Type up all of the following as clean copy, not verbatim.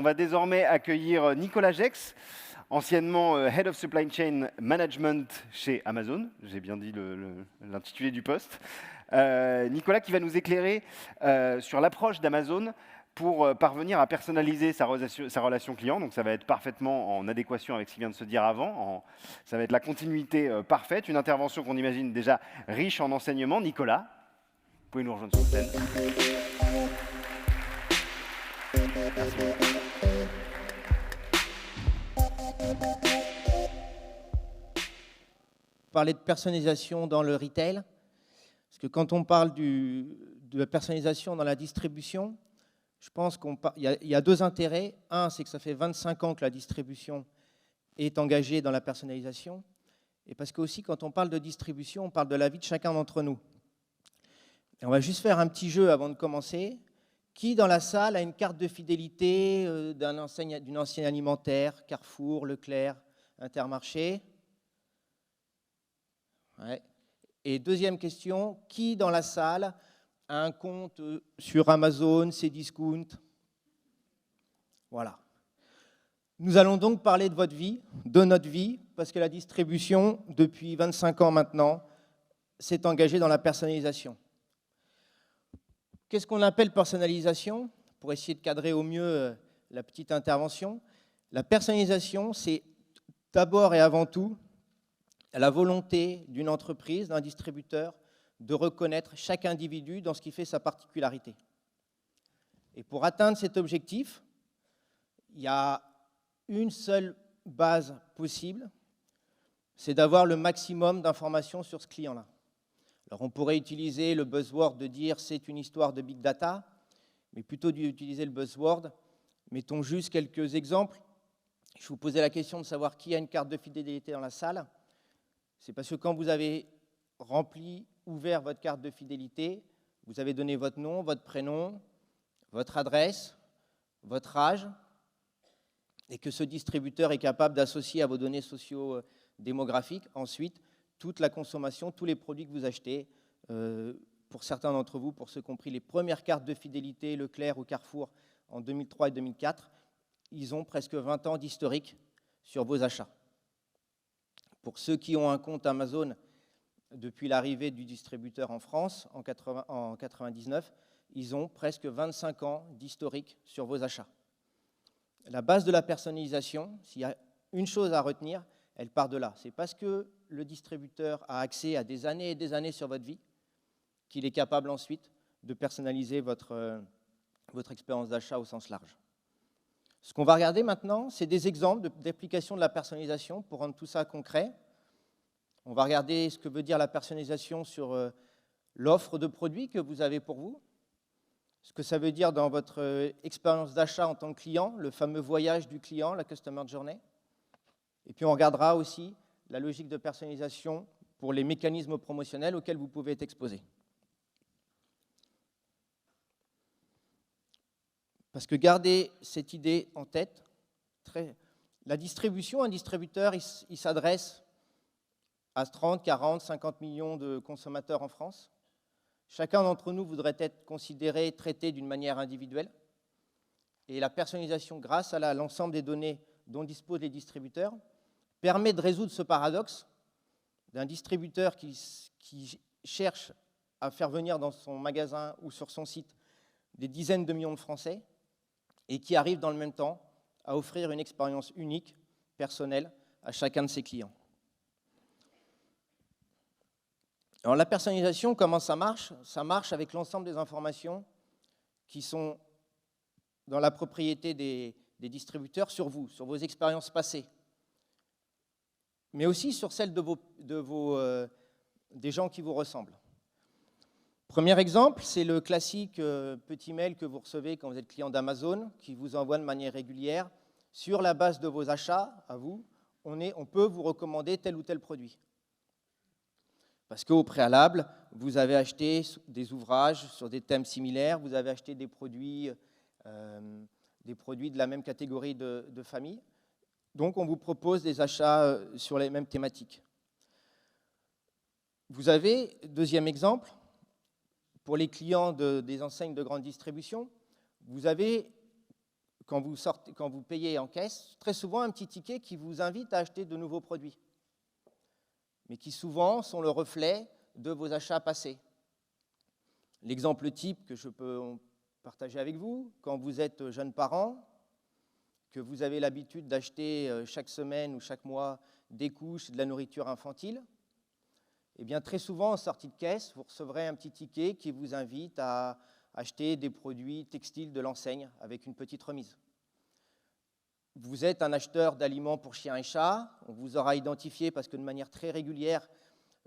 On va désormais accueillir Nicolas Gex, anciennement Head of Supply Chain Management chez Amazon. J'ai bien dit l'intitulé du poste. Nicolas qui va nous éclairer sur l'approche d'Amazon pour parvenir à personnaliser sa relation client. Donc ça va être parfaitement en adéquation avec ce qui vient de se dire avant. Ça va être la continuité parfaite. Une intervention qu'on imagine déjà riche en enseignements. Nicolas, vous pouvez nous rejoindre sur scène. Merci. Parler de personnalisation dans le retail, parce que quand on parle de la personnalisation dans la distribution, je pense qu'il y a deux intérêts. Un, c'est que ça fait 25 ans que la distribution est engagée dans la personnalisation. Et parce que aussi, quand on parle de distribution, on parle de la vie de chacun d'entre nous. Et on va juste faire un petit jeu avant de commencer. Qui dans la salle a une carte de fidélité d'une enseigne alimentaire, Carrefour, Leclerc, Intermarché? Ouais. Et deuxième question, qui dans la salle a un compte sur Amazon, Cdiscount? Voilà. Nous allons donc parler de votre vie, de notre vie, parce que la distribution, depuis 25 ans maintenant, s'est engagée dans la personnalisation. Qu'est-ce qu'on appelle personnalisation? Pour essayer de cadrer au mieux la petite intervention, la personnalisation, c'est d'abord et avant tout la volonté d'une entreprise, d'un distributeur, de reconnaître chaque individu dans ce qui fait sa particularité. Et pour atteindre cet objectif, il y a une seule base possible, c'est d'avoir le maximum d'informations sur ce client-là. Alors on pourrait utiliser le buzzword de dire c'est une histoire de big data, mais plutôt d'utiliser le buzzword, mettons juste quelques exemples. Je vous posais la question de savoir qui a une carte de fidélité dans la salle. C'est parce que quand vous avez ouvert votre carte de fidélité, vous avez donné votre nom, votre prénom, votre adresse, votre âge, et que ce distributeur est capable d'associer à vos données socio-démographiques ensuite toute la consommation, tous les produits que vous achetez. Pour certains d'entre vous, pour ceux qui ont pris les premières cartes de fidélité, Leclerc ou Carrefour en 2003 et 2004, ils ont presque 20 ans d'historique sur vos achats. Pour ceux qui ont un compte Amazon depuis l'arrivée du distributeur en France en 1999, ils ont presque 25 ans d'historique sur vos achats. La base de la personnalisation, s'il y a une chose à retenir, elle part de là. C'est parce que le distributeur a accès à des années et des années sur votre vie qu'il est capable ensuite de personnaliser votre expérience d'achat au sens large. Ce qu'on va regarder maintenant, c'est des exemples d'application de la personnalisation pour rendre tout ça concret. On va regarder ce que veut dire la personnalisation sur l'offre de produits que vous avez pour vous, ce que ça veut dire dans votre expérience d'achat en tant que client, le fameux voyage du client, la Customer Journey. Et puis on regardera aussi la logique de personnalisation pour les mécanismes promotionnels auxquels vous pouvez être exposé. Parce que gardez cette idée en tête, la distribution, un distributeur, il s'adresse à 30, 40, 50 millions de consommateurs en France. Chacun d'entre nous voudrait être considéré, traité d'une manière individuelle. Et la personnalisation, grâce à l'ensemble des données dont disposent les distributeurs, permet de résoudre ce paradoxe d'un distributeur qui cherche à faire venir dans son magasin ou sur son site des dizaines de millions de Français et qui arrive dans le même temps à offrir une expérience unique, personnelle, à chacun de ses clients. Alors la personnalisation, comment ça marche? Ça marche avec l'ensemble des informations qui sont dans la propriété des distributeurs sur vous, sur vos expériences passées, mais aussi sur celles des gens qui vous ressemblent. Premier exemple, c'est le classique petit mail que vous recevez quand vous êtes client d'Amazon, qui vous envoie de manière régulière, sur la base de vos achats, à vous, on peut vous recommander tel ou tel produit. Parce qu'au préalable, vous avez acheté des ouvrages sur des thèmes similaires, vous avez acheté des produits de la même catégorie de famille. Donc, on vous propose des achats sur les mêmes thématiques. Vous avez, deuxième exemple, pour les clients des enseignes de grande distribution, vous avez quand vous payez en caisse, très souvent un petit ticket qui vous invite à acheter de nouveaux produits, mais qui souvent sont le reflet de vos achats passés. L'exemple type que je peux partager avec vous, quand vous êtes jeune parent, que vous avez l'habitude d'acheter chaque semaine ou chaque mois des couches, de la nourriture infantile, eh bien très souvent en sortie de caisse, vous recevrez un petit ticket qui vous invite à acheter des produits textiles de l'enseigne avec une petite remise. Vous êtes un acheteur d'aliments pour chiens et chats, on vous aura identifié parce que de manière très régulière,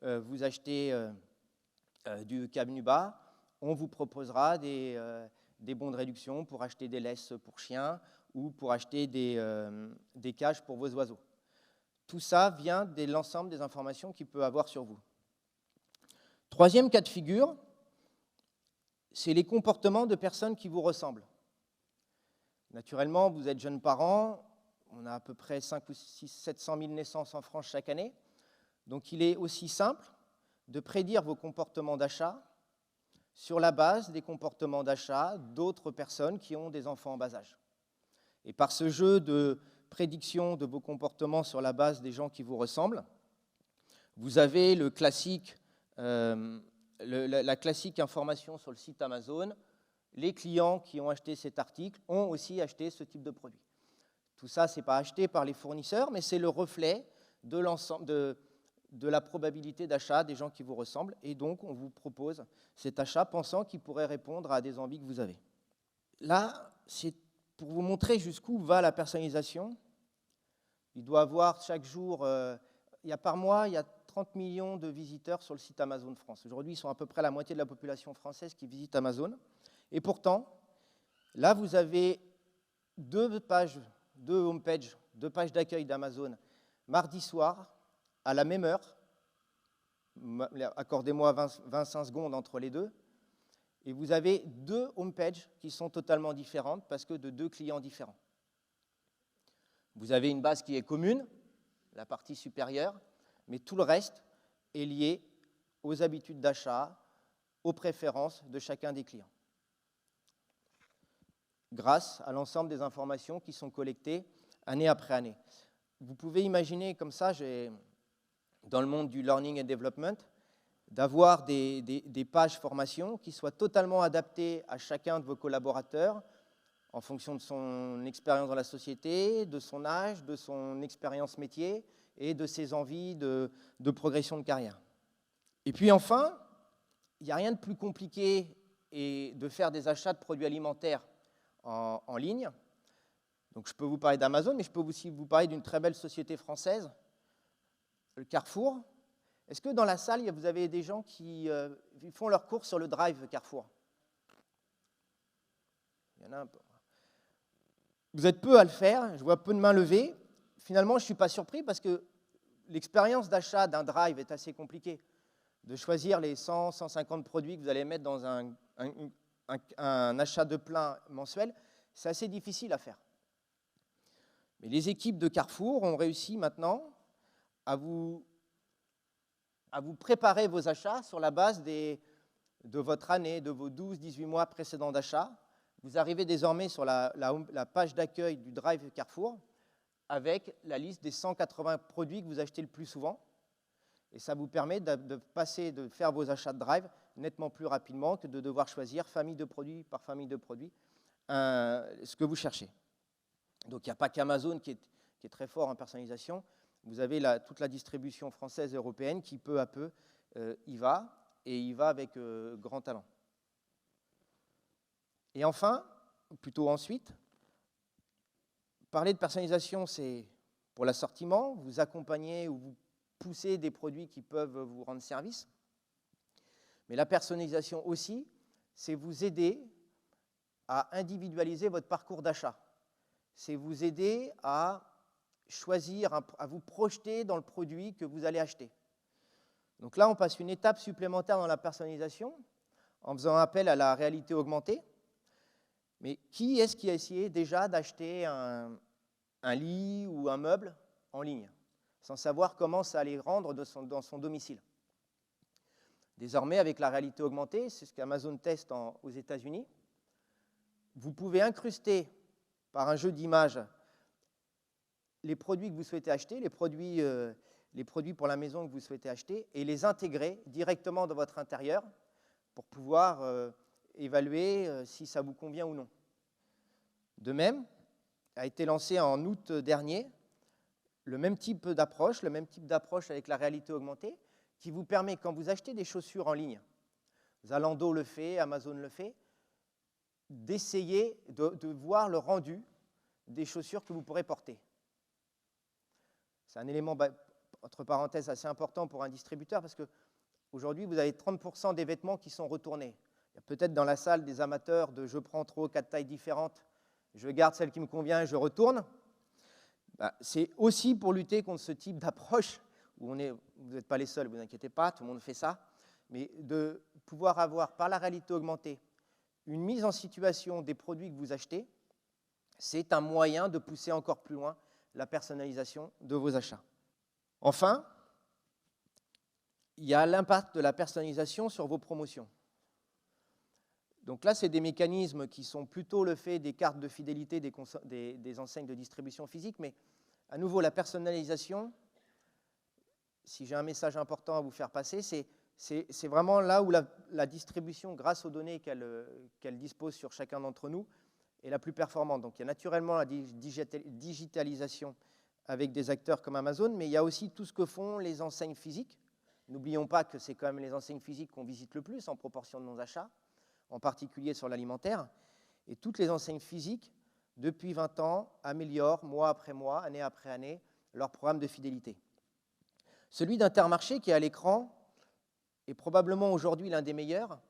vous achetez du Canuba, on vous proposera des bons de réduction pour acheter des laisses pour chiens ou pour acheter des cages pour vos oiseaux. Tout ça vient de l'ensemble des informations qu'il peut avoir sur vous. Troisième cas de figure, c'est les comportements de personnes qui vous ressemblent. Naturellement, vous êtes jeunes parents, on a à peu près 5 ou 6, 700 000 naissances en France chaque année, donc il est aussi simple de prédire vos comportements d'achat sur la base des comportements d'achat d'autres personnes qui ont des enfants en bas âge. Et par ce jeu de prédiction de vos comportements sur la base des gens qui vous ressemblent, vous avez le classique, la classique information sur le site Amazon. Les clients qui ont acheté cet article ont aussi acheté ce type de produit. Tout ça, ce n'est pas acheté par les fournisseurs, mais c'est le reflet de l'ensemble de la probabilité d'achat des gens qui vous ressemblent. Et donc, on vous propose cet achat pensant qu'il pourrait répondre à des envies que vous avez. Là, c'est pour vous montrer jusqu'où va la personnalisation. Il doit avoir chaque jour, par mois, il y a 30 millions de visiteurs sur le site Amazon France. Aujourd'hui, ils sont à peu près la moitié de la population française qui visite Amazon. Et pourtant, là, vous avez deux homepages, deux pages d'accueil d'Amazon, mardi soir, à la même heure. Accordez-moi 25 secondes entre les deux. Et vous avez deux homepages qui sont totalement différentes parce que de deux clients différents. Vous avez une base qui est commune, la partie supérieure, mais tout le reste est lié aux habitudes d'achat, aux préférences de chacun des clients, grâce à l'ensemble des informations qui sont collectées année après année. Vous pouvez imaginer comme ça, dans le monde du learning and development, d'avoir des pages formation qui soient totalement adaptées à chacun de vos collaborateurs en fonction de son expérience dans la société, de son âge, de son expérience métier et de ses envies de progression de carrière. Et puis enfin, il n'y a rien de plus compliqué et de faire des achats de produits alimentaires en ligne. Donc je peux vous parler d'Amazon, mais je peux aussi vous parler d'une très belle société française, le Carrefour. Est-ce que dans la salle, vous avez des gens qui font leurs courses sur le Drive Carrefour? Il y en a un peu. Vous êtes peu à le faire, je vois peu de mains levées. Finalement, je ne suis pas surpris parce que l'expérience d'achat d'un Drive est assez compliquée. De choisir les 100, 150 produits que vous allez mettre dans un achat de plein mensuel, c'est assez difficile à faire. Mais les équipes de Carrefour ont réussi maintenant à vous préparer vos achats sur la base de votre année, de vos 12-18 mois précédents d'achat. Vous arrivez désormais sur la page d'accueil du Drive Carrefour avec la liste des 180 produits que vous achetez le plus souvent. Et ça vous permet de faire vos achats de Drive nettement plus rapidement que de devoir choisir famille de produits par famille de produits ce que vous cherchez. Donc il n'y a pas qu'Amazon qui est très fort en personnalisation. Vous avez toute la distribution française et européenne qui peu à peu y va, et y va avec grand talent. Et enfin, plutôt ensuite, parler de personnalisation, c'est pour l'assortiment, vous accompagner ou vous pousser des produits qui peuvent vous rendre service. Mais la personnalisation aussi, c'est vous aider à individualiser votre parcours d'achat. C'est vous aider à choisir, à vous projeter dans le produit que vous allez acheter. Donc là, on passe une étape supplémentaire dans la personnalisation en faisant appel à la réalité augmentée. Mais qui est-ce qui a essayé déjà d'acheter un lit ou un meuble en ligne, sans savoir comment ça allait rendre dans son domicile? Désormais, avec la réalité augmentée, c'est ce qu'Amazon teste aux États-Unis, vous pouvez incruster par un jeu d'images les produits que vous souhaitez acheter, les produits pour la maison que vous souhaitez acheter, et les intégrer directement dans votre intérieur pour pouvoir évaluer si ça vous convient ou non. De même, a été lancé en août dernier le même type d'approche avec la réalité augmentée, qui vous permet, quand vous achetez des chaussures en ligne, Zalando le fait, Amazon le fait, d'essayer de voir le rendu des chaussures que vous pourrez porter. C'est un élément, entre parenthèses, assez important pour un distributeur, parce qu'aujourd'hui, vous avez 30% des vêtements qui sont retournés. Il y a peut-être dans la salle des amateurs de « je prends 3 ou 4 tailles différentes, je garde celle qui me convient et je retourne ». C'est aussi pour lutter contre ce type d'approche, où vous n'êtes pas les seuls, vous inquiétez pas, tout le monde fait ça, mais de pouvoir avoir, par la réalité augmentée, une mise en situation des produits que vous achetez, c'est un moyen de pousser encore plus loin la personnalisation de vos achats. Enfin, il y a l'impact de la personnalisation sur vos promotions. Donc là, c'est des mécanismes qui sont plutôt le fait des cartes de fidélité des enseignes de distribution physique, mais à nouveau, la personnalisation, si j'ai un message important à vous faire passer, c'est vraiment là où la distribution, grâce aux données qu'elle dispose sur chacun d'entre nous, est la plus performante. Donc il y a naturellement la digitalisation avec des acteurs comme Amazon, mais il y a aussi tout ce que font les enseignes physiques. N'oublions pas que c'est quand même les enseignes physiques qu'on visite le plus en proportion de nos achats, en particulier sur l'alimentaire. Et toutes les enseignes physiques, depuis 20 ans, améliorent mois après mois, année après année, leur programme de fidélité. Celui d'Intermarché, qui est à l'écran, est probablement aujourd'hui l'un des meilleurs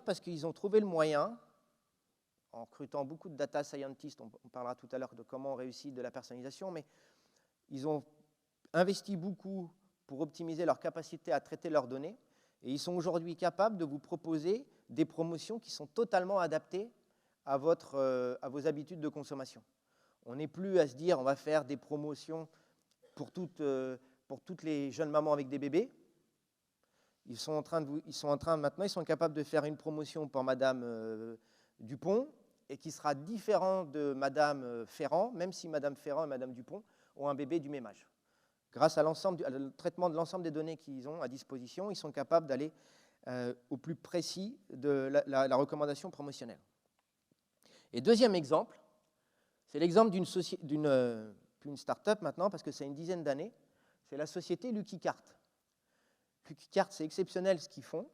parce qu'ils ont trouvé le moyen, en recrutant beaucoup de data scientists, on parlera tout à l'heure de comment on réussit de la personnalisation, mais ils ont investi beaucoup pour optimiser leur capacité à traiter leurs données, et ils sont aujourd'hui capables de vous proposer des promotions qui sont totalement adaptées à vos habitudes de consommation. On n'est plus à se dire on va faire des promotions pour toutes les jeunes mamans avec des bébés. Ils sont capables de faire une promotion pour Madame Dupont, et qui sera différent de Madame Ferrand, même si Madame Ferrand et Madame Dupont ont un bébé du même âge. Grâce au traitement de l'ensemble des données qu'ils ont à disposition, ils sont capables d'aller au plus précis de la recommandation promotionnelle. Et deuxième exemple, c'est l'exemple d'une start-up maintenant, parce que c'est une dizaine d'années, c'est la société Lucky Cart. Lucky Cart, c'est exceptionnel ce qu'ils font,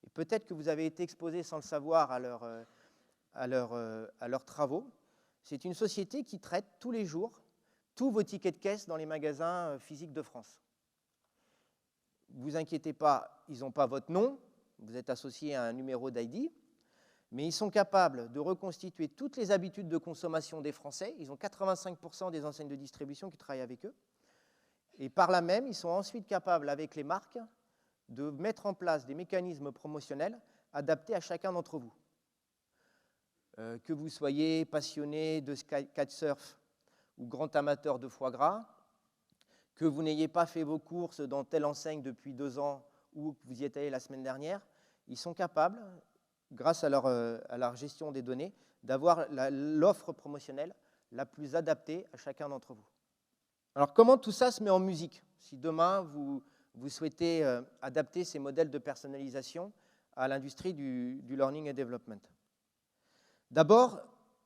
et peut-être que vous avez été exposé sans le savoir à leurs travaux. C'est une société qui traite tous les jours tous vos tickets de caisse dans les magasins physiques de France. Ne vous inquiétez pas, ils n'ont pas votre nom, vous êtes associé à un numéro d'ID, mais ils sont capables de reconstituer toutes les habitudes de consommation des Français. Ils ont 85% des enseignes de distribution qui travaillent avec eux. Et par là même, ils sont ensuite capables, avec les marques, de mettre en place des mécanismes promotionnels adaptés à chacun d'entre vous. Que vous soyez passionné de kitesurf ou grand amateur de foie gras, que vous n'ayez pas fait vos courses dans telle enseigne depuis 2 ans ou que vous y êtes allé la semaine dernière, ils sont capables, grâce à leur gestion des données, d'avoir l'offre promotionnelle la plus adaptée à chacun d'entre vous. Alors comment tout ça se met en musique, si demain vous souhaitez adapter ces modèles de personnalisation à l'industrie du learning and development? D'abord,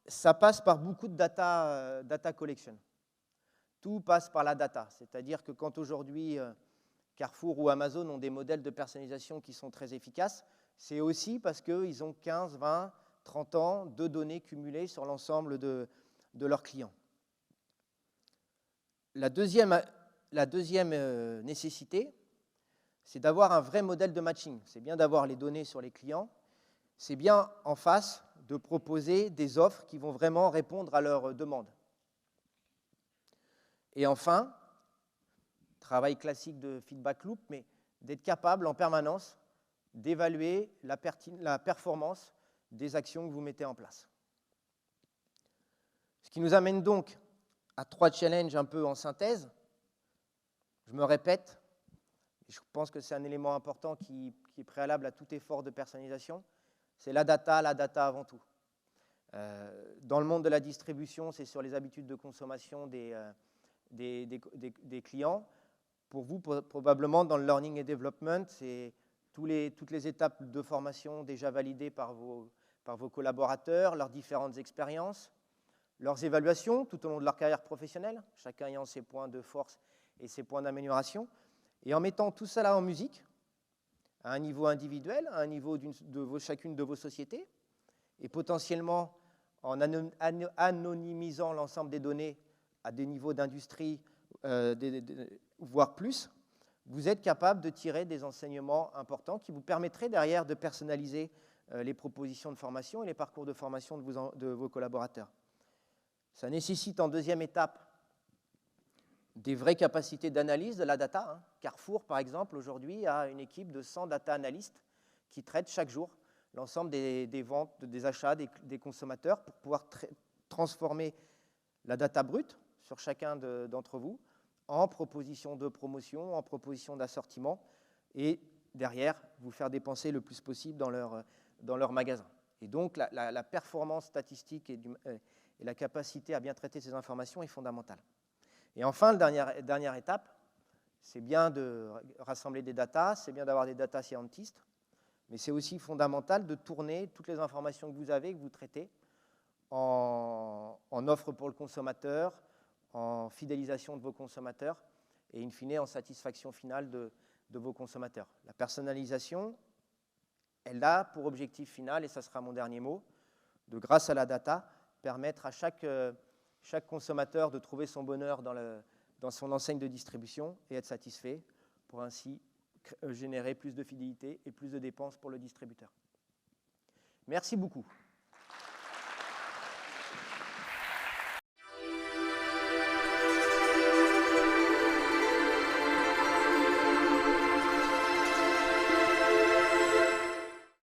ça passe par beaucoup de data collection. Tout passe par la data, c'est-à-dire que quand aujourd'hui Carrefour ou Amazon ont des modèles de personnalisation qui sont très efficaces, c'est aussi parce qu'ils ont 15, 20, 30 ans de données cumulées sur l'ensemble de leurs clients. La deuxième nécessité, c'est d'avoir un vrai modèle de matching. C'est bien d'avoir les données sur les clients, c'est bien en face de proposer des offres qui vont vraiment répondre à leurs demandes. Et enfin, travail classique de feedback loop, mais d'être capable en permanence d'évaluer la performance des actions que vous mettez en place. Ce qui nous amène donc à 3 challenges un peu en synthèse. Je me répète, et je pense que c'est un élément important qui est préalable à tout effort de personnalisation, c'est la data avant tout. Dans le monde de la distribution, c'est sur les habitudes de consommation des clients. Pour vous, probablement, dans le learning et development, c'est toutes les étapes de formation déjà validées par vos collaborateurs, leurs différentes expériences, leurs évaluations tout au long de leur carrière professionnelle, chacun ayant ses points de force et ses points d'amélioration. Et en mettant tout cela en musique, à un niveau individuel, à un niveau chacune de vos sociétés, et potentiellement en anonymisant l'ensemble des données à des niveaux d'industrie, voire plus, vous êtes capable de tirer des enseignements importants qui vous permettraient derrière de personnaliser les propositions de formation et les parcours de formation de vos collaborateurs. Ça nécessite en deuxième étape des vraies capacités d'analyse de la data. Carrefour, par exemple, aujourd'hui a une équipe de 100 data analystes qui traitent chaque jour l'ensemble des ventes, des achats des consommateurs pour pouvoir transformer la data brute sur chacun d'entre vous en proposition de promotion, en proposition d'assortiment, et derrière, vous faire dépenser le plus possible dans leur magasin. Et donc, la performance statistique et la capacité à bien traiter ces informations est fondamentale. Et enfin, la dernière étape, c'est bien de rassembler des datas, c'est bien d'avoir des data scientists, mais c'est aussi fondamental de tourner toutes les informations que vous avez, que vous traitez, en offre pour le consommateur, en fidélisation de vos consommateurs et in fine en satisfaction finale de vos consommateurs. La personnalisation, elle a pour objectif final, et ça sera mon dernier mot, de grâce à la data, permettre à chaque consommateur de trouver son bonheur dans son enseigne de distribution et être satisfait pour ainsi générer plus de fidélité et plus de dépenses pour le distributeur. Merci beaucoup.